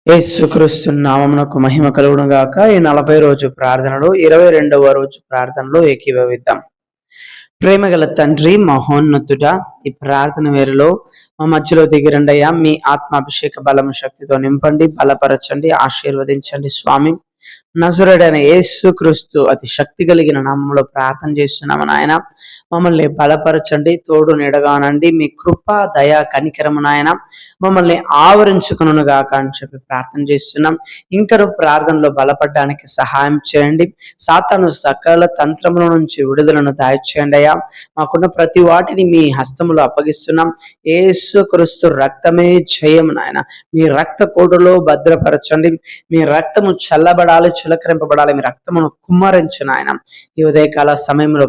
యేసుక్రీస్తు నామమునకు మహిమ కలుగును గాక. ఈ 40 రోజు ప్రార్థనలో 22వ రోజు ప్రార్థనలో ఏకీభవిద్దాం. ప్రేమగల తండ్రి, మహోన్నతుడా, ఈ ప్రార్థన వేళలో మా మధ్యలో దిగిరండయ్యా. మీ ఆత్మాభిషేక బలము శక్తితో నింపండి, బలపరచండి, ఆశీర్వదించండి స్వామి. నజరుడైన యేసుక్రీస్తు అతి శక్తి కలిగిన నామములో ప్రార్థన చేస్తున్నాము నాయన. మమ్మల్ని బలపరచండి, తోడు నీడగానండి. మీ కృప, దయ, కనికరము నాయన మమ్మల్ని ఆవరించుకును గాక అని చెప్పి ప్రార్థన చేస్తున్నాం. ఇంకను ప్రార్థనలో బలపడడానికి సహాయం చేయండి. సాతాను సకల తంత్రముల నుంచి విడుదలను దాయిచేయండి అయ్యా. మాకున్న ప్రతి వాటిని మీ హస్తములో అప్పగిస్తున్నాం. యేసుక్రీస్తు రక్తమే జయము నాయన. మీ రక్త కోటలో భద్రపరచండి. మీ రక్తము చల్లబడాలి, చిలకరింపబడాలి. మీ రక్తమును కుమ్మరించు నాయన. ఈ ఉదయకాల సమయంలో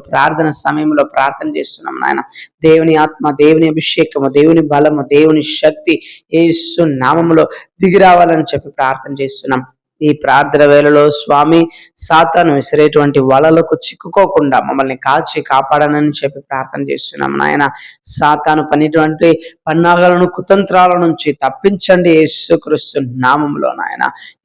సమయంలో ప్రార్థన చేస్తున్నాం నాయన. దేవుని ఆత్మ, దేవుని అభిషేకము, దేవుని బలము, దేవుని శక్తి యేసు నామములో దిగిరావాలని చెప్పి ప్రార్థన చేస్తున్నాం. ఈ ప్రార్థన వేళలో స్వామి, సాతాను విసిరేటువంటి వలలకు చిక్కుకోకుండా మమ్మల్ని కాచి కాపాడనని చెప్పి ప్రార్థన చేస్తున్నాం నాయన. సాతాను పనిటువంటి పన్నాగాలను, కుతంత్రాల నుంచి తప్పించండి యేసుక్రీస్తు నామములో నాయన.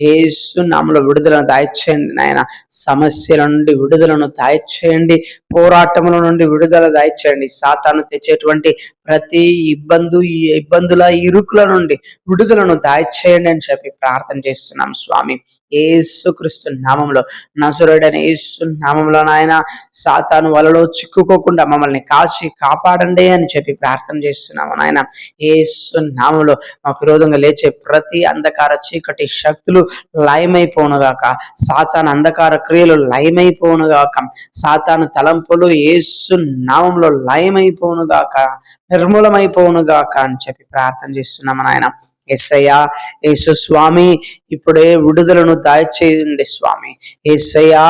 యేసు నామములో విడుదలను దాయిచేయండి నాయన. సమస్యల నుండి విడుదలను దాయిచేయండి, పోరాటముల నుండి విడుదల దాయిచేయండి. సాతాను తెచ్చేటువంటి ప్రతి ఇబ్బందుల ఇరుకుల నుండి విడుదలను దాయిచేయండి అని చెప్పి ప్రార్థన చేస్తున్నాం స్వామి. యేసుక్రీస్తు నామంలో, నజరుడైన యేసు నామంలో నాయన, సాతాను వలలో చిక్కుకోకుండా మమ్మల్ని కాచి కాపాడండి అని చెప్పి ప్రార్థన చేస్తున్నాము నాయన. యేసు నామంలో మాకు విరోధంగా లేచే ప్రతి అంధకార చీకటి శక్తులు లయమైపోనుగాక. సాతాను అంధకార క్రియలు లయమైపోనుగాక. సాతాను తలంపులు యేసు నామంలో లయమైపోనుగాక, నిర్మూలమైపోనుగాక అని చెప్పి ప్రార్థన చేస్తున్నాము నాయన. యేసయ్యా, యేసు స్వామి, ఇప్పుడే విడుదలను దాయిచేయండి స్వామి. యేసయ్యా,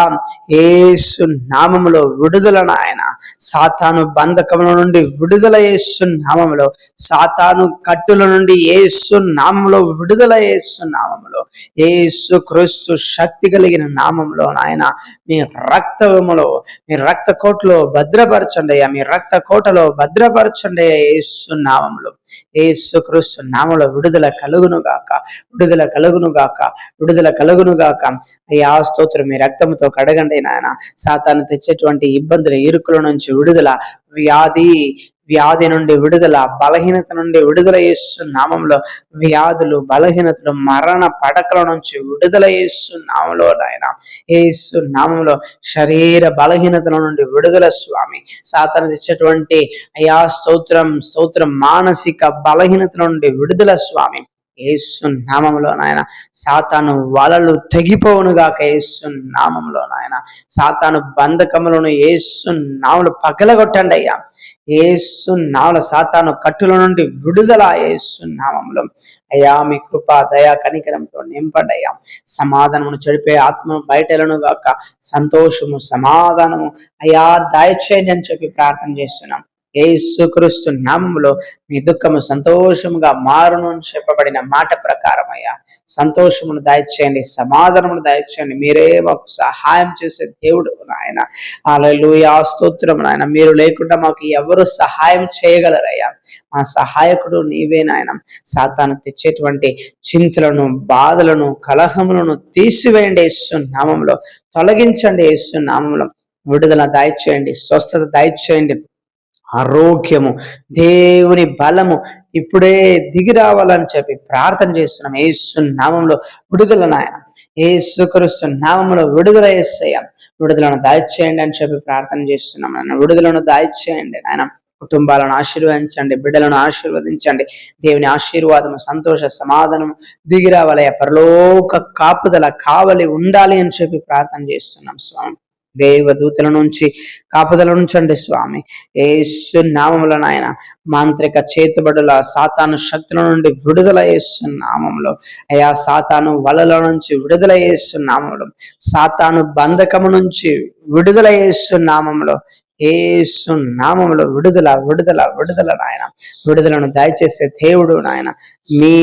యేసు నామములో విడుదల నాయన. సాతాను బంధకముల నుండి విడుదల యేసు నామములో, సాతాను కట్టుల నుండి యేసు నామములో విడుదల యేసు నామములో, యేసు క్రీస్తు శక్తి కలిగిన నామములో నాయన. మీ రక్తములో, మీ రక్త కోటలో భద్రపరచండి అయ్యా. మీ రక్త కోటలో భద్రపరచండి యేసు నామములో. యేసు క్రీస్తు నామములో విడుదల కలుగునుగాక, విడుదల కలుగునుగాక, విడుదల కలుగునుగాక. అయ్యా స్తోత్రం. మీ రక్తంతో కడగండి నాయన. సాతాను తెచ్చేటువంటి ఇబ్బందుల ఇరుకుల నుంచి విడుదల, వ్యాధి నుండి విడుదల, బలహీనత నుండి విడుదల యేసు నామంలో. వ్యాధులు, బలహీనతలు, మరణ పడకల నుంచి విడుదల యేసు నామంలో నాయన. యేసు నామంలో శరీర బలహీనతల నుండి విడుదల స్వామి. సాతాను తెచ్చేటువంటి అయ్యా స్తోత్రం మానసిక బలహీనత నుండి విడుదల స్వామి. యేసు నామములో నాయన. సాతాను వలలు తెగిపోవునుగాక యేసు నామములో నాయన. సాతాను బంధకములను యేసు నామములో పగలగొట్టండి అయ్యా. యేసు నామములో సాతాను కట్టుల నుండి విడుదల యేసు నామములో. అయ్యా మీ కృప, దయా, కనికరంతో నింపండి అయ్యా. సమాధానమును చెడిపే ఆత్మను బయటలను గాక. సంతోషము, సమాధానము అయ్యా దయచేయండి అని చెప్పి ప్రార్థన చేస్తున్నాం. యేసుక్రీస్తు నామములో మీ దుఃఖము సంతోషముగా మారును అని చెప్పబడిన మాట ప్రకారం అయ్యా సంతోషమును దయచేయండి, సమాధానమును దయచేయండి. మీరే మాకు సహాయం చేసే దేవుడు నాయన. హల్లెలూయా, స్తోత్రం నాయన. మీరు లేకుండా మాకు ఎవరు సహాయం చేయగలరయ్యా. మా సహాయకుడు నీవే నాయన. సాతాను తెచ్చేటువంటి చింతలను, బాధలను, కలహములను తీసివేయండి యేసు నామములో. తొలగించండి యేసు నామములో. విడుదల దయచేయండి, స్వస్థత దయచేయండి, ఆరోగ్యము, దేవుని బలము ఇప్పుడే దిగి రావాలని చెప్పి ప్రార్థన చేస్తున్నాం. యేసు నామంలో విడుదల నాయన. యేసుక్రీస్తు నామంలో విడుదల యేసయ్య. విడుదలను దయచేయండి అని చెప్పి ప్రార్థన చేస్తున్నాం నాయన. విడుదలను దయచేయండి నాయన. కుటుంబాలను ఆశీర్వదించండి, బిడ్డలను ఆశీర్వదించండి. దేవుని ఆశీర్వాదము, సంతోష, సమాధానము దిగి రావాలి. పరలోక కాపుదల కావలి ఉండాలి అని చెప్పి ప్రార్థన చేస్తున్నాం స్వామి. దేవదూతల నుంచి కాపుదల ఉంచండి స్వామి. యేసు నామములో నాయన. మాంత్రిక చేతుబడుల, సాతాను శక్తుల నుండి విడుదల యేసు నామములో. అయా సాతాను వలల నుంచి విడుదల యేసు నామములో. సాతాను బంధకము నుంచి విడుదల యేసు నామములో. యేసు నామములో విడుదల, విడుదల, విడుదల నాయన. విడుదలను దయచేసే దేవుడు నాయన. మీ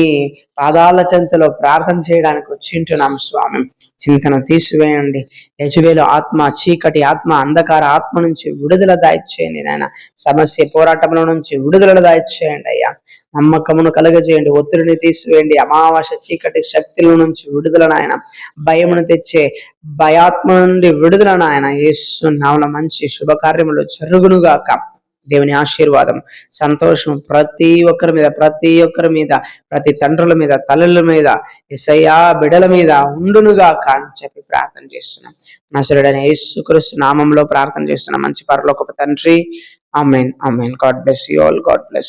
పాదాల చెంతలో ప్రార్థన చేయడానికి వచ్చింటున్నాం స్వామి. చింతన తీసివేయండి. యజబేలు ఆత్మ, చీకటి ఆత్మ, అంధకార ఆత్మ నుంచి విడుదల దాయిచ్చేయండి నాయన. సమస్య పోరాటంలో నుంచి విడుదల దాయిచ్చేయండి అయ్యా. నమ్మకమును కలగజేయండి. ఒత్తిడిని తీసివేయండి. అమావాస్య చీకటి శక్తుల నుంచి విడుదల నాయన. భయమును తెచ్చే భయాత్మ నుండి విడుదల నాయన. యేసు నామమున మంచి శుభకార్యములు జరుగునుగాక. దేవుని ఆశీర్వాదం, సంతోషం ప్రతి ఒక్కరి మీద, ప్రతి తండ్రుల మీద, తల్లుల మీద, యేసయ్యా బిడ్డల మీద ఉండునుగాక అని చెప్పి ప్రార్థన చేస్తున్నాం. నజరేయుడైన యేసుక్రీస్తు నామంలో ప్రార్థన చేస్తున్నాం మంచి పరలోకపు తండ్రి. Amen. Amen. God bless you all. God bless.